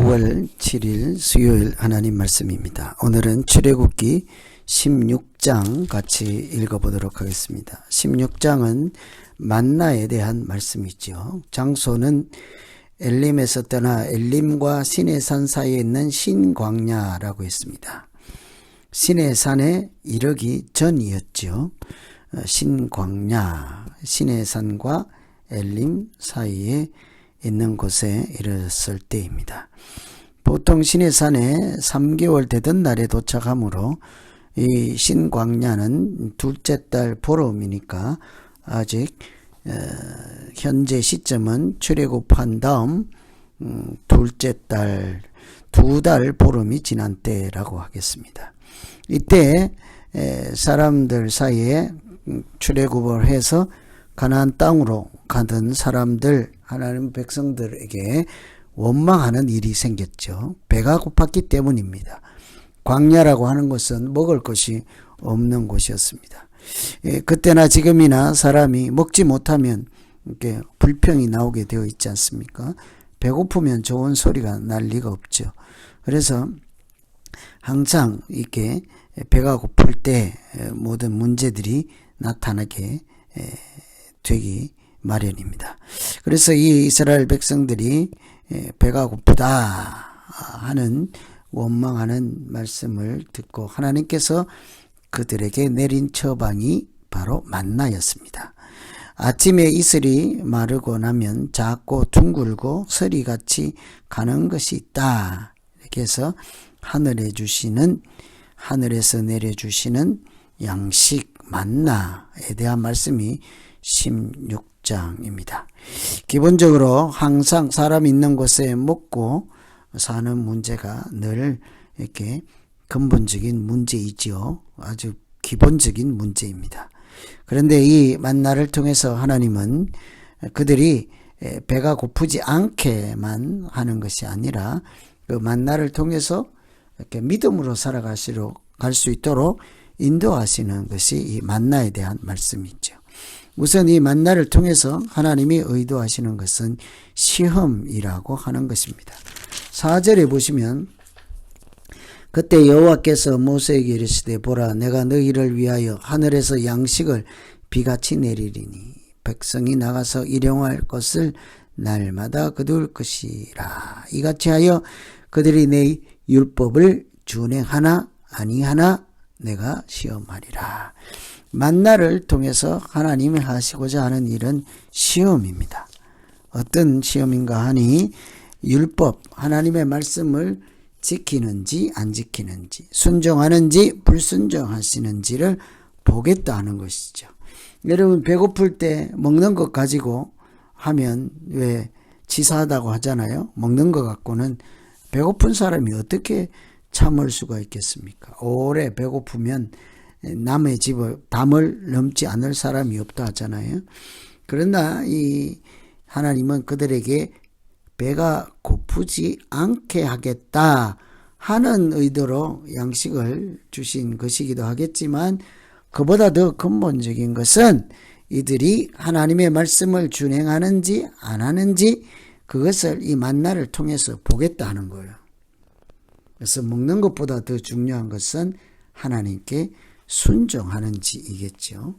9월 7일 수요일 하나님 말씀입니다. 오늘은 출애굽기 16장 같이 읽어보도록 하겠습니다. 16장은 만나에 대한 말씀이죠. 장소는 엘림에서 떠나 엘림과 시내산 사이에 있는 신광야라고 했습니다. 시내산에 이르기 전이었죠. 신광야, 시내산과 엘림 사이에 있는 곳에 이르렀을 때입니다. 보통 시내산에 3개월 되던 날에 도착하므로 이 신광야는 둘째 달 보름이니까 아직 현재 시점은 출애굽한 다음 둘째 달, 2달 보름이 지난 때라고 하겠습니다. 이때 사람들 사이에 출애굽을 해서 가나안 땅으로 가던 사람들, 하나님 백성들에게 원망하는 일이 생겼죠. 배가 고팠기 때문입니다. 광야라고 하는 것은 먹을 것이 없는 곳이었습니다. 그때나 지금이나 사람이 먹지 못하면 이렇게 불평이 나오게 되어 있지 않습니까? 배고프면 좋은 소리가 날 리가 없죠. 그래서 항상 이렇게 배가 고플 때 모든 문제들이 나타나게 되기 마련입니다. 그래서 이 이스라엘 백성들이 배가 고프다 하는 원망하는 말씀을 듣고 하나님께서 그들에게 내린 처방이 바로 만나였습니다. 아침에 이슬이 마르고 나면 작고 둥글고 서리같이 가는 것이 있다. 이렇게 해서 하늘에서 내려주시는 양식 만나에 대한 말씀이 16장입니다. 기본적으로 항상 사람 있는 곳에 먹고 사는 문제가 늘 이렇게 근본적인 문제이지요. 아주 기본적인 문제입니다. 그런데 이 만나를 통해서 하나님은 그들이 배가 고프지 않게만 하는 것이 아니라 그 만나를 통해서 이렇게 믿음으로 살아갈 수 있도록 인도하시는 것이 이 만나에 대한 말씀이죠. 우선 이 만나를 통해서 하나님이 의도하시는 것은 시험이라고 하는 것입니다. 4절에 보시면 그때 여호와께서 모세에게 이르시되 보라 내가 너희를 위하여 하늘에서 양식을 비같이 내리리니 백성이 나가서 일용할 것을 날마다 거둘 것이라. 이같이 하여 그들이 내 율법을 준행하나 아니하나 내가 시험하리라. 만나를 통해서 하나님이 하시고자 하는 일은 시험입니다. 어떤 시험인가 하니 율법, 하나님의 말씀을 지키는지 안 지키는지, 순종하는지 불순종하시는지를 보겠다 하는 것이죠. 여러분 배고플 때 먹는 것 가지고 하면 왜 치사하다고 하잖아요. 먹는 것 갖고는 배고픈 사람이 어떻게 참을 수가 있겠습니까? 오래 배고프면 남의 집을 담을 넘지 않을 사람이 없다 하잖아요. 그러나 이 하나님은 그들에게 배가 고프지 않게 하겠다 하는 의도로 양식을 주신 것이기도 하겠지만 그보다 더 근본적인 것은 이들이 하나님의 말씀을 준행하는지 안 하는지 그것을 이 만나를 통해서 보겠다 하는 거예요. 그래서 먹는 것보다 더 중요한 것은 하나님께 순종하는지이겠죠.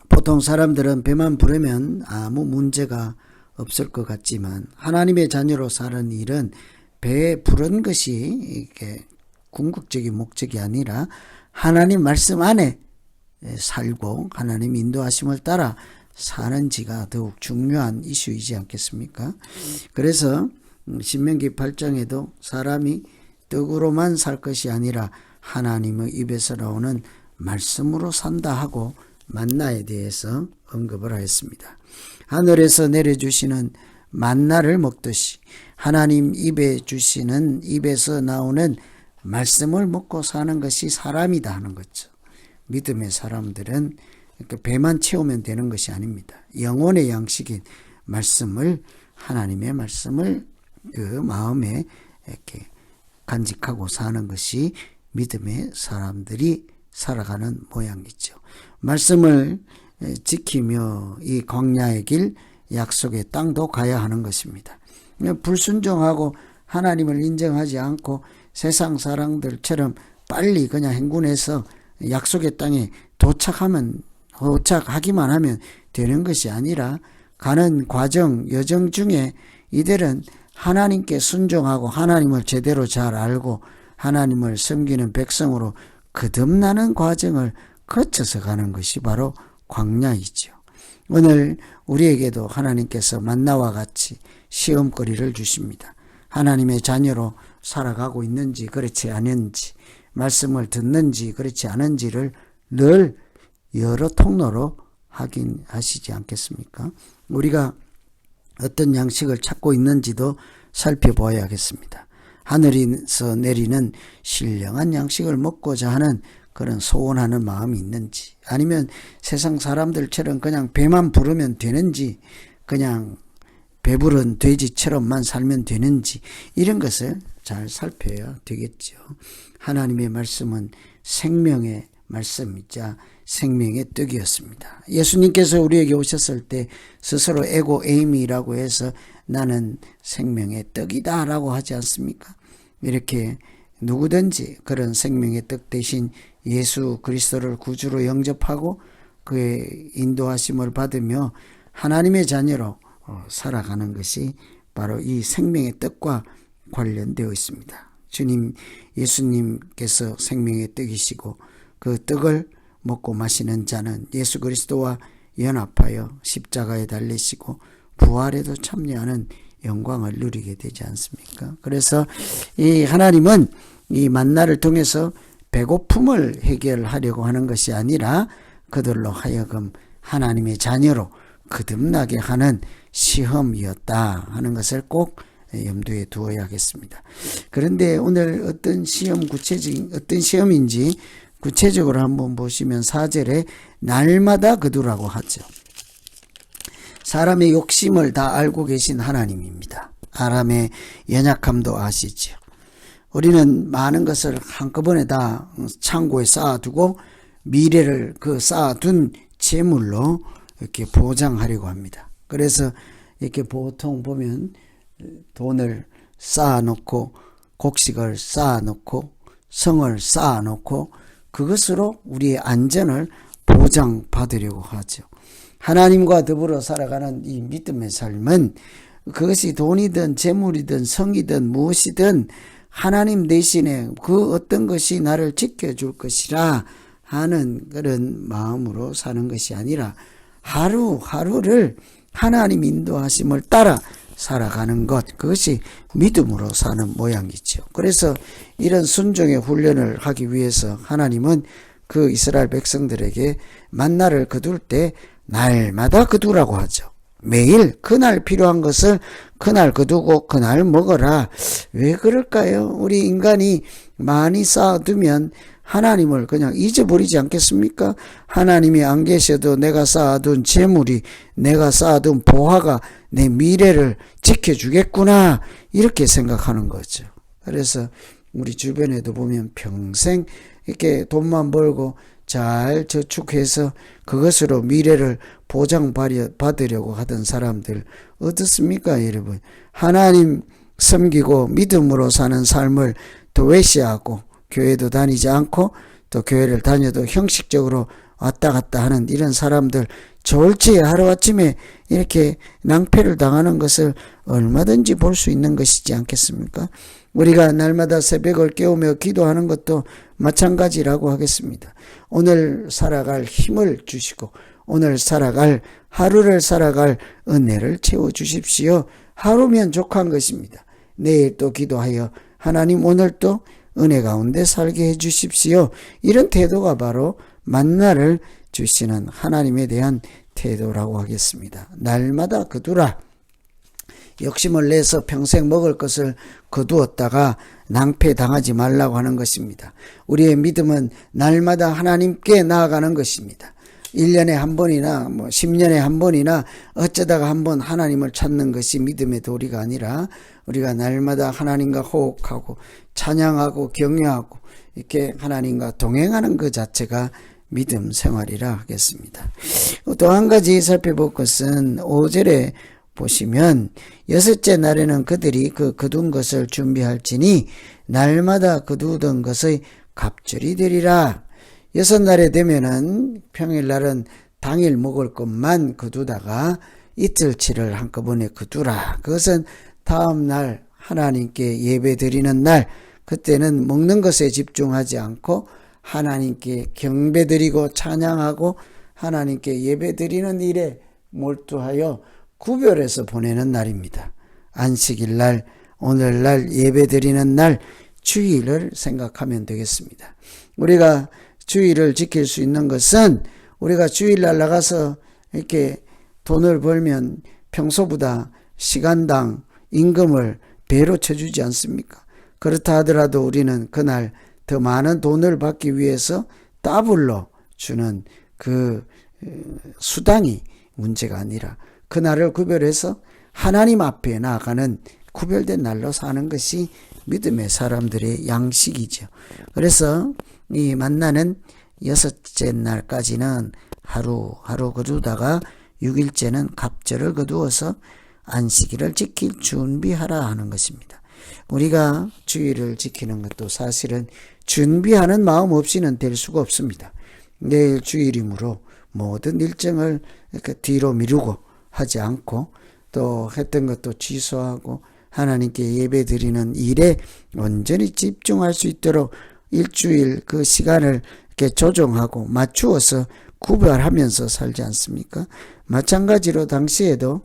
보통 사람들은 배만 부르면 아무 문제가 없을 것 같지만 하나님의 자녀로 사는 일은 배에 부른 것이 이렇게 궁극적인 목적이 아니라 하나님 말씀 안에 살고 하나님 인도하심을 따라 사는지가 더욱 중요한 이슈이지 않겠습니까? 그래서 신명기 8장에도 사람이 떡으로만 살 것이 아니라 하나님의 입에서 나오는 말씀으로 산다 하고 만나에 대해서 언급을 하였습니다. 하늘에서 내려주시는 만나를 먹듯이 하나님 입에서 나오는 말씀을 먹고 사는 것이 사람이다 하는 거죠. 믿음의 사람들은 이렇게 배만 채우면 되는 것이 아닙니다. 영혼의 양식인 말씀을, 하나님의 말씀을 그 마음에 이렇게 간직하고 사는 것이 믿음의 사람들이 살아가는 모양이죠. 말씀을 지키며 이 광야의 길 약속의 땅도 가야 하는 것입니다. 불순종하고 하나님을 인정하지 않고 세상 사람들처럼 빨리 그냥 행군해서 약속의 땅에 도착하기만 하면 되는 것이 아니라 가는 과정, 여정 중에 이들은 하나님께 순종하고 하나님을 제대로 잘 알고 하나님을 섬기는 백성으로 거듭나는 과정을 거쳐서 가는 것이 바로 광야이죠. 오늘 우리에게도 하나님께서 만나와 같이 시험거리를 주십니다. 하나님의 자녀로 살아가고 있는지 그렇지 않은지, 말씀을 듣는지 그렇지 않은지를 늘 여러 통로로 확인하시지 않겠습니까? 우리가 어떤 양식을 찾고 있는지도 살펴보아야겠습니다. 하늘에서 내리는 신령한 양식을 먹고자 하는 그런 소원하는 마음이 있는지, 아니면 세상 사람들처럼 그냥 배만 부르면 되는지, 그냥 배부른 돼지처럼만 살면 되는지, 이런 것을 잘 살펴야 되겠죠. 하나님의 말씀은 생명의 말씀이자 생명의 떡이었습니다. 예수님께서 우리에게 오셨을 때 스스로 에고 에이미라고 해서 나는 생명의 떡이다 라고 하지 않습니까? 이렇게 누구든지 그런 생명의 떡 대신 예수 그리스도를 구주로 영접하고 그의 인도하심을 받으며 하나님의 자녀로 살아가는 것이 바로 이 생명의 떡과 관련되어 있습니다. 예수님께서 생명의 떡이시고 그 떡을 먹고 마시는 자는 예수 그리스도와 연합하여 십자가에 달리시고 부활에도 참여하는 영광을 누리게 되지 않습니까? 그래서 이 하나님은 이 만나를 통해서 배고픔을 해결하려고 하는 것이 아니라 그들로 하여금 하나님의 자녀로 거듭나게 하는 시험이었다 하는 것을 꼭 염두에 두어야겠습니다. 그런데 오늘 어떤 시험인지 구체적으로 한번 보시면 4절에 날마다 거두라고 하죠. 사람의 욕심을 다 알고 계신 하나님입니다. 사람의 연약함도 아시죠. 우리는 많은 것을 한꺼번에 다 창고에 쌓아두고 미래를 그 쌓아둔 재물로 이렇게 보장하려고 합니다. 그래서 이렇게 보통 보면 돈을 쌓아놓고 곡식을 쌓아놓고 성을 쌓아놓고 그것으로 우리의 안전을 보장받으려고 하죠. 하나님과 더불어 살아가는 이 믿음의 삶은 그것이 돈이든 재물이든 성이든 무엇이든 하나님 대신에 그 어떤 것이 나를 지켜줄 것이라 하는 그런 마음으로 사는 것이 아니라 하루하루를 하나님 인도하심을 따라 살아가는 것, 그것이 믿음으로 사는 모양이죠. 그래서 이런 순종의 훈련을 하기 위해서 하나님은 그 이스라엘 백성들에게 만나를 거둘 때 날마다 거두라고 하죠. 매일 그날 필요한 것을 그날 거두고 그날 먹어라. 왜 그럴까요? 우리 인간이 많이 쌓아두면 하나님을 그냥 잊어버리지 않겠습니까? 하나님이 안 계셔도 내가 쌓아둔 재물이, 내가 쌓아둔 보화가 내 미래를 지켜주겠구나, 이렇게 생각하는 거죠. 그래서 우리 주변에도 보면 평생 이렇게 돈만 벌고 잘 저축해서 그것으로 미래를 보장받으려고 하던 사람들 어떻습니까, 여러분? 하나님 섬기고 믿음으로 사는 삶을 도외시하고 교회도 다니지 않고 또 교회를 다녀도 형식적으로 왔다 갔다 하는 이런 사람들, 졸지에 하루아침에 이렇게 낭패를 당하는 것을 얼마든지 볼 수 있는 것이지 않겠습니까? 우리가 날마다 새벽을 깨우며 기도하는 것도 마찬가지라고 하겠습니다. 오늘 살아갈 힘을 주시고 오늘 하루를 살아갈 은혜를 채워주십시오. 하루면 족한 것입니다. 내일 또 기도하여 하나님 오늘 또 은혜 가운데 살게 해주십시오. 이런 태도가 바로 만나를 주시는 하나님에 대한 태도라고 하겠습니다. 날마다 거두라. 욕심을 내서 평생 먹을 것을 거두었다가 낭패당하지 말라고 하는 것입니다. 우리의 믿음은 날마다 하나님께 나아가는 것입니다. 1년에 한 번이나 10년에 한 번이나 어쩌다가 한 번 하나님을 찾는 것이 믿음의 도리가 아니라 우리가 날마다 하나님과 호흡하고 찬양하고 경외하고 이렇게 하나님과 동행하는 그 자체가 믿음 생활이라 하겠습니다. 또 한 가지 살펴볼 것은 5절에 보시면 여섯째 날에는 그들이 그 거둔 것을 준비할지니 날마다 거두던 것의 갑절이 되리라. 여섯 날에 되면은 평일날은 당일 먹을 것만 거두다가 이틀치를 한꺼번에 거두라. 그것은 다음 날 하나님께 예배 드리는 날, 그때는 먹는 것에 집중하지 않고 하나님께 경배 드리고 찬양하고 하나님께 예배 드리는 일에 몰두하여 구별해서 보내는 날입니다. 안식일 날, 오늘날 예배 드리는 날, 주일을 생각하면 되겠습니다. 우리가 주일을 지킬 수 있는 것은 우리가 주일날 나가서 이렇게 돈을 벌면 평소보다 시간당 임금을 배로 쳐주지 않습니까? 그렇다 하더라도 우리는 그날 더 많은 돈을 받기 위해서 더블로 주는 그 수당이 문제가 아니라 그날을 구별해서 하나님 앞에 나아가는 구별된 날로 사는 것이 믿음의 사람들의 양식이죠. 그래서 이 만나는 여섯째 날까지는 하루하루 거두다가 6일째는 갑절을 거두어서 안식일을 지킬 준비하라 하는 것입니다. 우리가 주일을 지키는 것도 사실은 준비하는 마음 없이는 될 수가 없습니다. 내일 주일이므로 모든 일정을 이렇게 뒤로 미루고 하지 않고 또 했던 것도 취소하고 하나님께 예배 드리는 일에 온전히 집중할 수 있도록 일주일 그 시간을 이렇게 조정하고 맞추어서 구별하면서 살지 않습니까? 마찬가지로 당시에도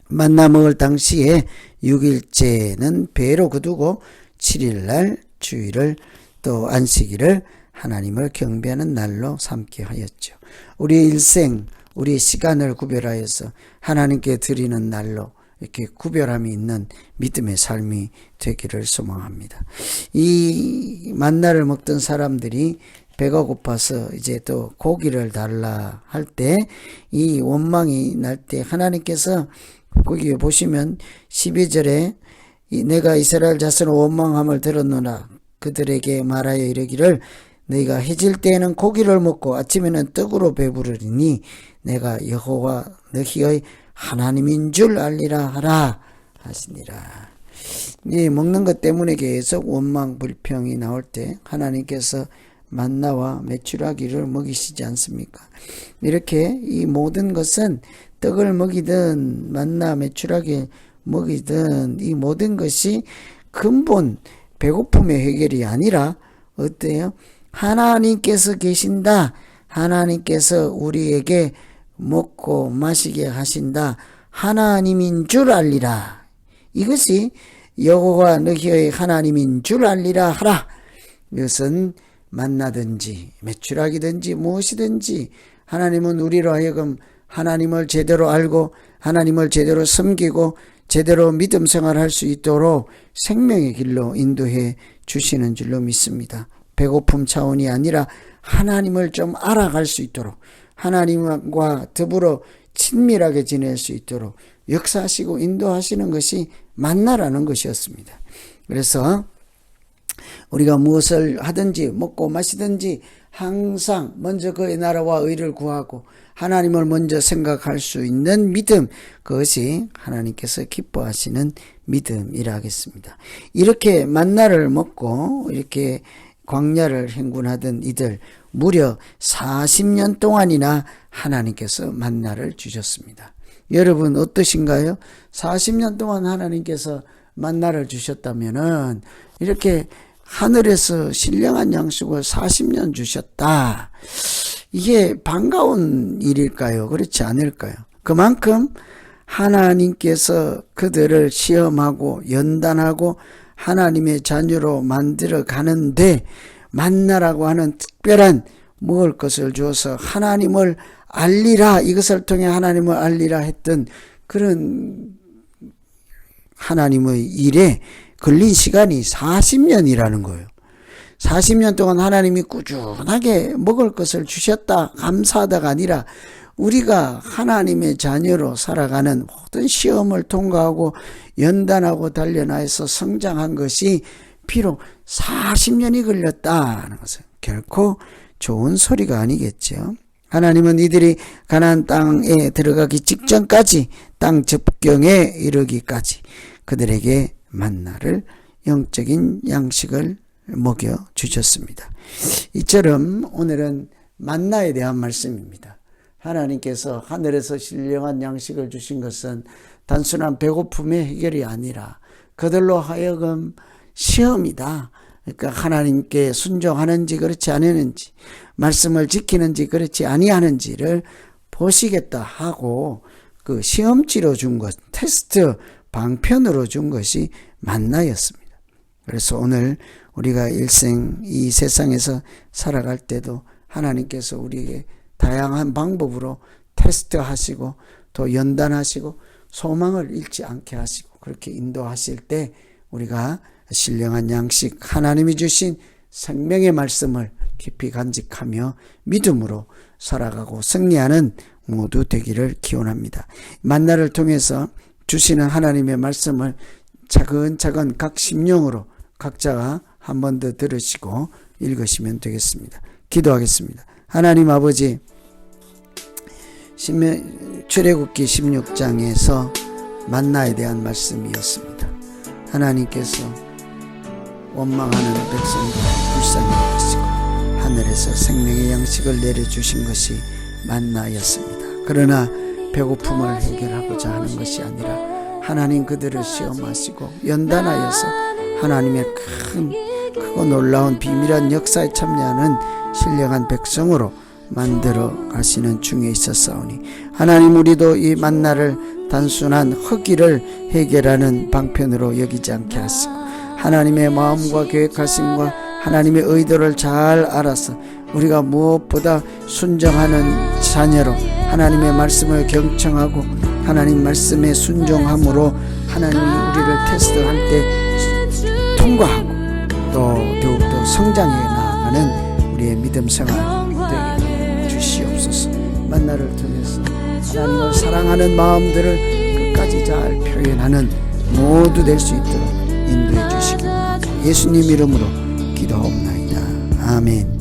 만나 먹을 당시에 6일째는 배로 거두고 7일날 주일을 또 안식일을 하나님을 경배하는 날로 삼게 하였죠. 우리의 일생, 우리의 시간을 구별하여서 하나님께 드리는 날로 이렇게 구별함이 있는 믿음의 삶이 되기를 소망합니다. 이 만나를 먹던 사람들이 배가 고파서 이제 또 고기를 달라 할 때 이 원망이 날 때 하나님께서 거기 보시면 12절에 내가 이스라엘 자손의 원망함을 들었노라. 그들에게 말하여 이르기를 너희가 해질 때에는 고기를 먹고 아침에는 떡으로 배부르리니 내가 여호와 너희의 하나님인 줄 알리라 하라 하시니라. 이 먹는 것 때문에 계속 원망 불평이 나올 때 하나님께서 만나와 메추라기를 먹이시지 않습니까? 이렇게 이 모든 것은 떡을 먹이든 만나 메추라기 먹이든 이 모든 것이 근본 배고픔의 해결이 아니라 어때요? 하나님께서 계신다. 하나님께서 우리에게 먹고 마시게 하신다. 하나님인 줄 알리라. 이것이 여호와 너희의 하나님인 줄 알리라 하라. 이것은 만나든지 메추라기든지 무엇이든지 하나님은 우리로 하여금 하나님을 제대로 알고 하나님을 제대로 섬기고 제대로 믿음 생활할 수 있도록 생명의 길로 인도해 주시는 줄로 믿습니다. 배고픔 차원이 아니라 하나님을 좀 알아갈 수 있도록 하나님과 더불어 친밀하게 지낼 수 있도록 역사하시고 인도하시는 것이 만나라는 것이었습니다. 그래서 우리가 무엇을 하든지 먹고 마시든지 항상 먼저 그의 나라와 의를 구하고 하나님을 먼저 생각할 수 있는 믿음, 그것이 하나님께서 기뻐하시는 믿음이라 하겠습니다. 이렇게 만나를 먹고 이렇게 광야를 행군하던 이들 무려 40년 동안이나 하나님께서 만나를 주셨습니다. 여러분 어떠신가요? 40년 동안 하나님께서 만나를 주셨다면은 이렇게 하늘에서 신령한 양식을 40년 주셨다. 이게 반가운 일일까요? 그렇지 않을까요? 그만큼 하나님께서 그들을 시험하고 연단하고 하나님의 자녀로 만들어 가는데 만나라고 하는 특별한 먹을 것을 주어서 하나님을 알리라, 이것을 통해 하나님을 알리라 했던 그런 하나님의 일에 걸린 시간이 40년이라는 거예요. 40년 동안 하나님이 꾸준하게 먹을 것을 주셨다, 감사하다가 아니라 우리가 하나님의 자녀로 살아가는 모든 시험을 통과하고 연단하고 단련하여서 성장한 것이 비록 40년이 걸렸다는 것은 결코 좋은 소리가 아니겠죠. 하나님은 이들이 가나안 땅에 들어가기 직전까지 땅 접경에 이르기까지 그들에게 만나를 영적인 양식을 먹여 주셨습니다. 이처럼 오늘은 만나에 대한 말씀입니다. 하나님께서 하늘에서 신령한 양식을 주신 것은 단순한 배고픔의 해결이 아니라 그들로 하여금 시험이다. 그러니까 하나님께 순종하는지 그렇지 않았는지, 말씀을 지키는지 그렇지 아니하는지를 보시겠다 하고 그 시험지로 준 것, 테스트 방편으로 준 것이 만나였습니다. 그래서 오늘 우리가 일생 이 세상에서 살아갈 때도 하나님께서 우리에게 다양한 방법으로 테스트하시고 또 연단하시고 소망을 잃지 않게 하시고 그렇게 인도하실 때 우리가 신령한 양식, 하나님이 주신 생명의 말씀을 깊이 간직하며 믿음으로 살아가고 승리하는 모두 되기를 기원합니다. 만나를 통해서 주시는 하나님의 말씀을 차근차근 각 심령으로 각자가 한 번 더 들으시고 읽으시면 되겠습니다. 기도하겠습니다. 하나님 아버지, 출애굽기 16장에서 만나에 대한 말씀이었습니다. 하나님께서 원망하는 백성들 불쌍히 여기시고 하늘에서 생명의 양식을 내려주신 것이 만나였습니다. 그러나 배고픔을 해결하고자 하는 것이 아니라 하나님 그들을 시험하시고 연단하여서 하나님의 크고 놀라운 비밀한 역사에 참여하는 신령한 백성으로 만들어 가시는 중에 있었사오니 하나님, 우리도 이 만나를 단순한 허기를 해결하는 방편으로 여기지 않게 하시고 하나님의 마음과 계획하심과 하나님의 의도를 잘 알아서 우리가 무엇보다 순종하는 자녀로 하나님의 말씀을 경청하고 하나님 말씀에 순종함으로 하나님이 우리를 테스트할 때 통과하고 또 더욱더 성장해 나아가는 우리의 믿음 생활 되게 주시옵소서. 만나를 통해서 하나님을 사랑하는 마음들을 끝까지 잘 표현하는 모두 될 수 있도록 인도해 주시기 원하고 예수님 이름으로 기도하옵나이다. 아멘.